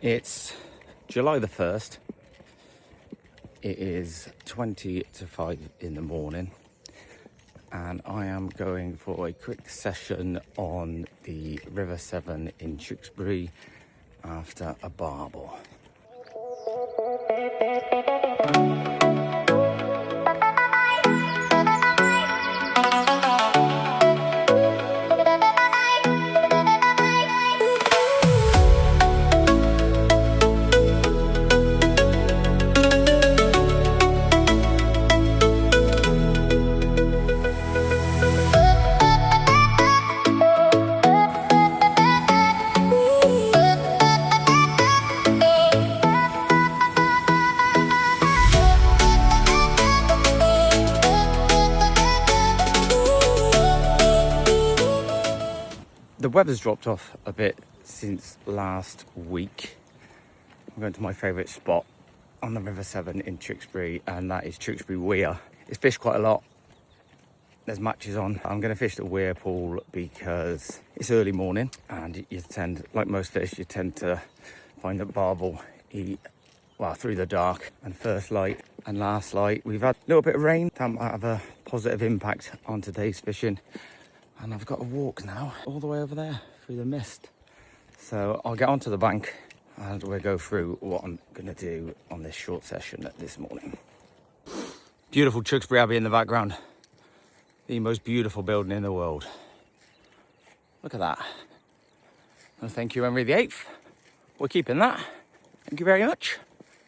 It's July the 1st. It is 20 to 5 in the morning, and I am going for a quick session on the River Severn in Tewkesbury after a barbel. The weather's dropped off a bit since last week. I'm going to my favourite spot on the River Severn in Tewkesbury, and that is Tewkesbury Weir. It's fished quite a lot. There's matches on. I'm going to fish the weir pool because it's early morning, and you tend, like most fish, you tend to find that barbel eat well through the dark. And first light and last light, we've had a little bit of rain. That might have a positive impact on today's fishing. And I've got to walk now all the way over there through the mist. So I'll get onto the bank and we'll go through what I'm going to do on this short session this morning. Beautiful Tewkesbury Abbey in the background. The most beautiful building in the world. Look at that. And thank you, Henry VIII. We're keeping that. Thank you very much.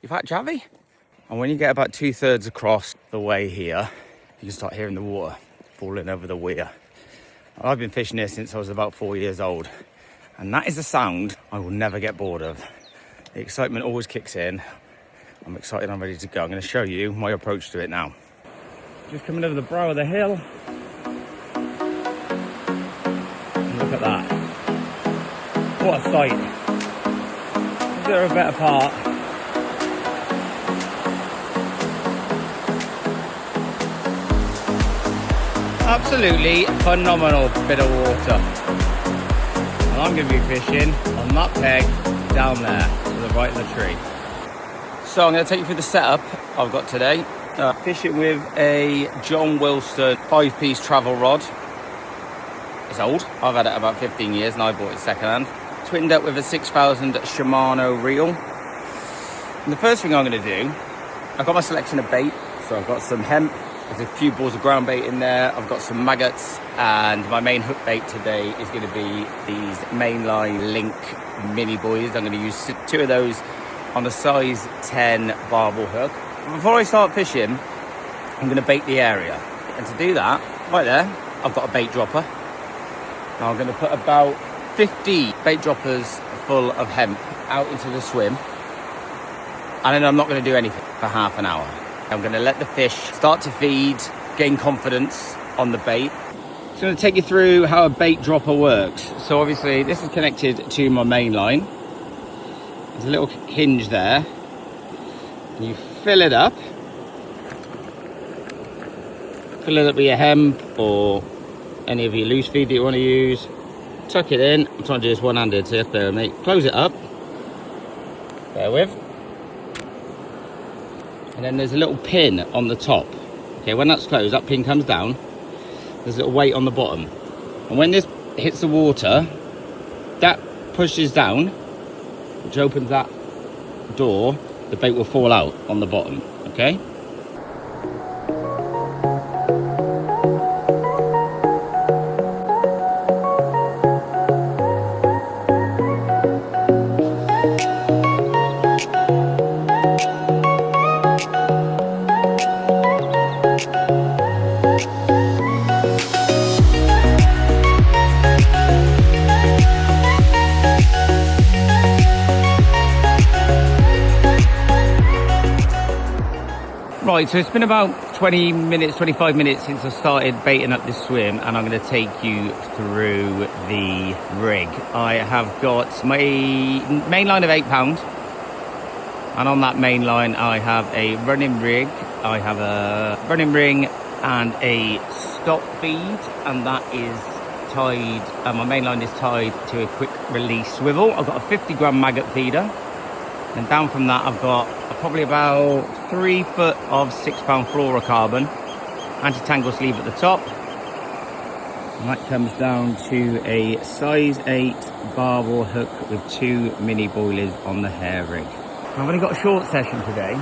You've had Javi. And when you get about 2/3 across the way here, you can start hearing the water falling over the weir. I've been fishing here since I was about 4 years old, and that is a sound I will never get bored of. The excitement always kicks in. I'm excited, I'm ready to go. I'm going to show you my approach to it now. Just coming over the brow of the hill. And look at that. What a sight. Is there a better part? Absolutely phenomenal bit of water. And I'm going to be fishing on that peg down there to the right of the tree. So I'm going to take you through the setup I've got today. Fishing with a John Wilson 5-piece travel rod. It's old. I've had it about 15 years and I bought it second hand. Twinned up with a 6000 Shimano reel. And the first thing I'm going to do, I've got my selection of bait. So I've got some hemp. There's a few balls of ground bait in there. I've got some maggots, and my main hook bait today is going to be these mainline link mini buoys. I'm going to use 2 of those on a size 10 barbel hook. Before I start fishing, I'm going to bait the area. And to do that, right there, I've got a bait dropper. Now I'm going to put about 50 bait droppers full of hemp out into the swim. And then I'm not going to do anything for half an hour. I'm going to let the fish start to feed, gain confidence on the bait. I'm going to take you through how a bait dropper works. So obviously this is connected to my main line. There's a little hinge there. And you fill it up. Fill it up with your hemp or any of your loose feed that you want to use. Tuck it in. I'm trying to do this one-handed, so you have to bear with me. Close it up. Bear with. And then there's a little pin on the top. Okay, when that's closed, that pin comes down. There's a little weight on the bottom. And when this hits the water, that pushes down, which opens that door, the bait will fall out on the bottom, okay? Right, so it's been about 20 minutes, 25 minutes since I started baiting up this swim, and I'm going to take you through the rig. I have got my main line of £8, and on that main line I have a running rig, I have a running ring and a stop feed, and that is tied, my main line is tied to a quick release swivel. I've got a 50 gram maggot feeder, And down from that, I've got probably about 3 foot of 6-pound fluorocarbon, anti-tangle sleeve at the top. And that comes down to a size 8 barbel hook with 2 mini boilies on the hair rig. I've only got a short session today,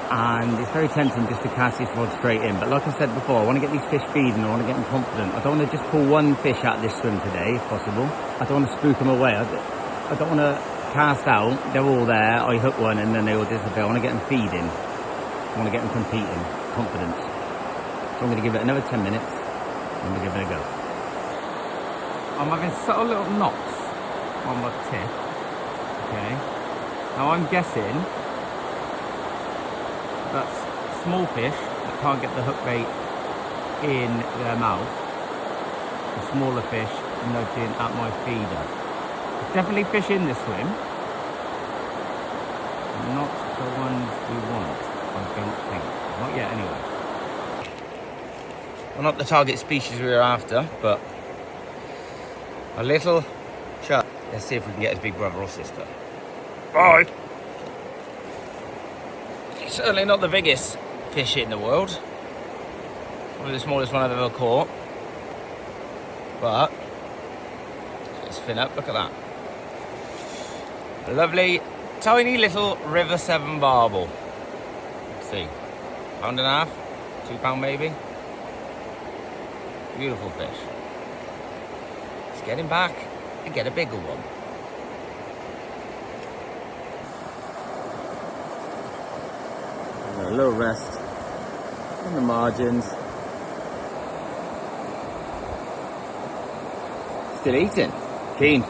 and it's very tempting just to cast this rod straight in. But like I said before, I want to get these fish feeding, I want to get them confident. I don't want to just pull one fish out of this swim today, if possible. I don't want to spook them away. I don't want to cast out, they're all there, I hook one and then they all disappear. I want to get them feeding. I want to get them competing, confidence. So I'm going to give it another 10 minutes, and we'll give it a go. I'm having subtle little knocks on my tip, okay? Now I'm guessing that's small fish that can't get the hook bait in their mouth. The smaller fish nudging at my feeder. There's definitely fish in this swim. Not the ones we want, I don't think. Not yet anyway. Well, not the target species we were after, but a little chub. Let's see if we can get his big brother or sister. Bye! Certainly not the biggest fish in the world. Probably the smallest one I've ever caught. But let's fin up, look at that. A lovely, tiny little River Severn barbel. Let's see. £1.5, £2 maybe. Beautiful fish. Let's get him back and get a bigger one. A little rest on the margins. Still eating. Keen.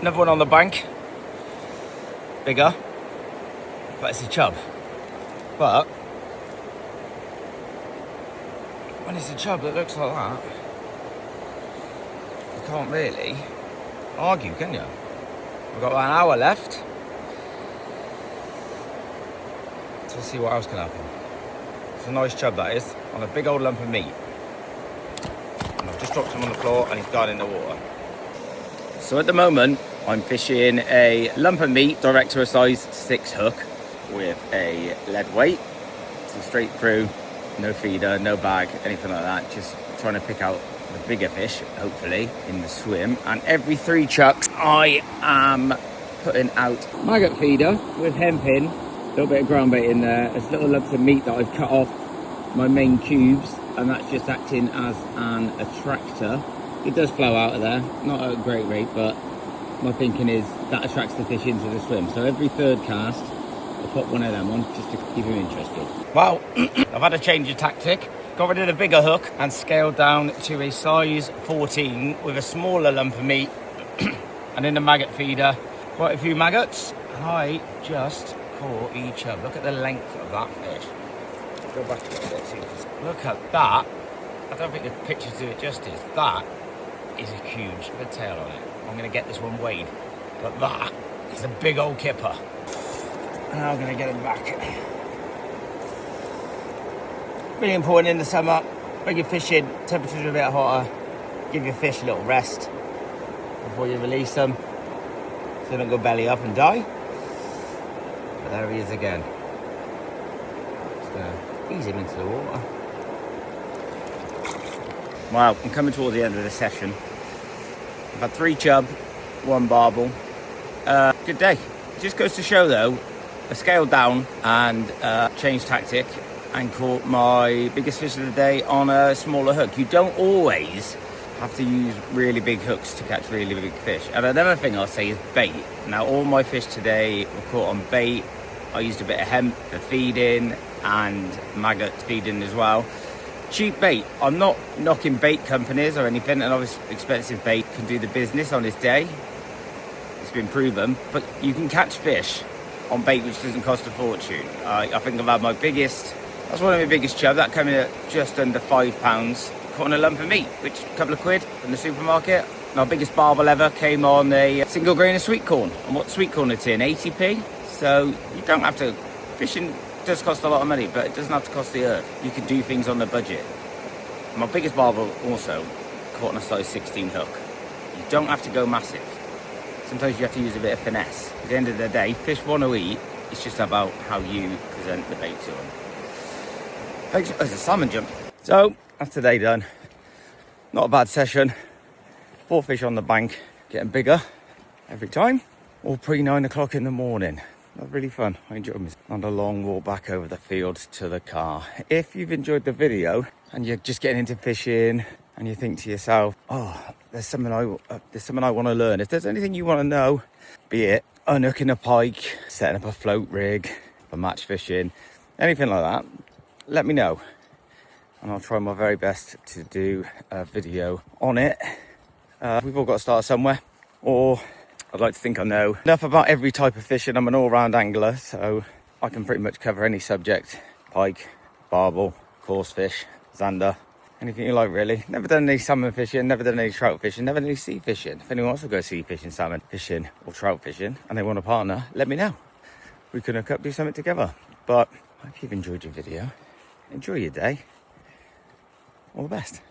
Another one on the bank, bigger, but it's a chub. But when it's a chub that looks like that, you can't really argue, can you? We've got about an hour left to see what else can happen. It's a nice chub, that is, on a big old lump of meat. And I've just dropped him on the floor and he's gone in the water. So at the moment, I'm fishing a lump of meat direct to a size 6 hook with a lead weight. So straight through, no feeder, no bag, anything like that. Just trying to pick out the bigger fish, hopefully, in the swim. And every 3 chucks, I am putting out maggot feeder with hemp in, a little bit of ground bait in there. There's little lumps of meat that I've cut off my main cubes, and that's just acting as an attractor. It does flow out of there, not at a great rate, but my thinking is that attracts the fish into the swim. So every 3rd cast, I'll put one of them on just to keep him interested. Well, I've had a change of tactic. Got rid of the bigger hook and scaled down to a size 14 with a smaller lump of meat and in the maggot feeder, quite a few maggots. And I just caught each chub. Look at the length of that fish. Go back a little bit, see if it's... Look at that. I don't think the pictures do it justice. That is a huge red tail on it. I'm going to get this one weighed, but that is a big old kipper. And I'm going to get him back. Really important in the summer, when you're fishing, temperatures are a bit hotter, give your fish a little rest before you release them, so they don't go belly up and die. But there he is again. Just going to ease him into the water. Wow, I'm coming towards the end of the session. I've had 3 chub, 1 barbel. Good day. Just goes to show though, I scaled down and changed tactic and caught my biggest fish of the day on a smaller hook. You don't always have to use really big hooks to catch really big fish. And another thing I'll say is bait. Now all my fish today were caught on bait. I used a bit of hemp for feeding and maggot feeding as well. Cheap bait. I'm not knocking bait companies or anything, and obviously expensive bait can do the business on this day, It's been proven. But you can catch fish on bait which doesn't cost a fortune. I think I've had my biggest, that's one of my biggest chub, that came in at just under £5, caught on a lump of meat, which a couple of quid from the supermarket. And our biggest barbel ever came on a single grain of sweet corn. And what sweet corn it's in, 80p. So you don't have to, fishing does cost a lot of money, but it doesn't have to cost the earth. You can do things on the budget. My biggest barbel also caught on a size 16 hook. You don't have to go massive. Sometimes you have to use a bit of finesse. At the end of the day, fish want to eat. It's just about how you present the bait to them. Thanks. There's a salmon jump. So that's today done. Not a bad session. 4 fish on the bank, getting bigger every time. All pre 9 o'clock in the morning. That's really fun. I enjoyed it. On a long walk back over the fields to the car. If you've enjoyed the video and you're just getting into fishing and you think to yourself, oh, there's something I want to learn. If there's anything you want to know, be it unhooking a pike, setting up a float rig for match fishing, anything like that, let me know. And I'll try my very best to do a video on it. We've all got to start somewhere, or I'd like to think I know enough about every type of fishing. I'm an all-round angler, so I can pretty much cover any subject. Pike, barbel, coarse fish, zander, anything you like really. Never done any salmon fishing, never done any trout fishing, never done any sea fishing. If anyone wants to go sea fishing, salmon fishing or trout fishing and they want a partner, let me know. We can hook up, do something together. But I hope you've enjoyed your video. Enjoy your day. All the best.